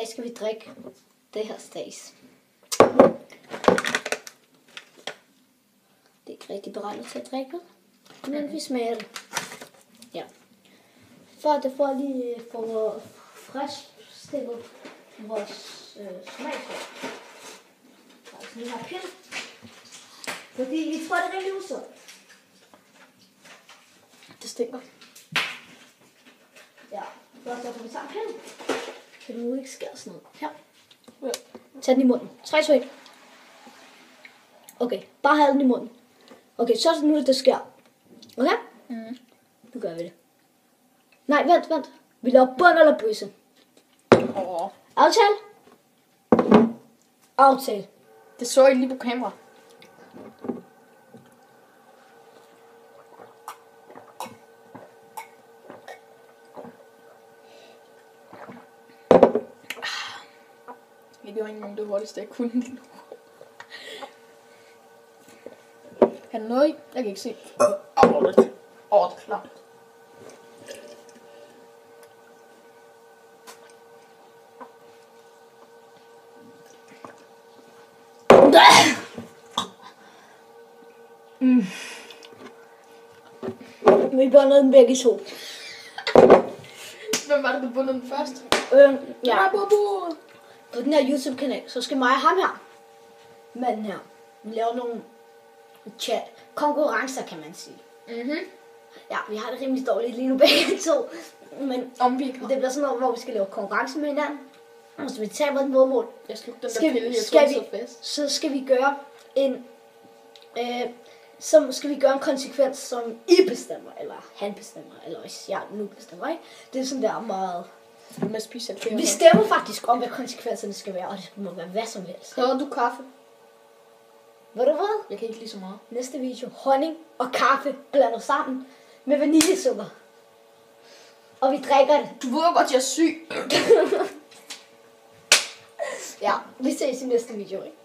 dag skal vi drikke det her stads. Det er ikke rigtig beregnet til at drikke, men vi smager det. Ja. For det får lige for frisk stillet vores smagsværk. Altså den her pind. Fordi vi tror, det er rigtig usundt. Det stinker. Ja, først så får vi sammen pind. Så det nu ikke sker sådan noget. Her. Ja. Tag den i munden. 3, 2, 1. Okay, bare have den i munden. Okay, så er det nu, det sker. Okay? Mm. Nu gør vi det. Nej, vent. Vi laver bund eller bøsse. Aftale? Aftale. Det så jeg lige på kamera. Jeg gjorde ikke nogen det hurtigste, jeg kunne lige nu. Er der noget i? Jeg kan ikke se. Det er klart. Vi bundede den begge to. Hvem var det, der bundede den først? Ja. Bubu. På den her YouTube-kanal, så skal mig og ham her, manden her, vi laver nogle konkurrencer, kan man sige. Mhm. Ja, vi har det rimelig dårligt lige nu begge to. Men Om vi kan. det bliver sådan noget, hvor vi skal lave konkurrence med hinanden. Og hvis vi taber den mål, Jeg slugte den Skal der vi- pille, jeg skal tror, vi- det så fast. så skal vi gøre en så skal vi gøre en konsekvens, som I bestemmer, eller han bestemmer, eller hvis jeg nu bestemmer, ikke? Det er sådan der meget... Med specielt. Vi stemmer faktisk om, hvad konsekvenserne skal være, og det må være hvad som helst. Havde du kaffe? Ved du hvad? Jeg kan ikke lige så meget. Næste video, honning og kaffe blandet sammen med vaniljesukker. Og vi drikker det. Du ved godt, jeg er syg. Ja, vi ses i næste video, ikke?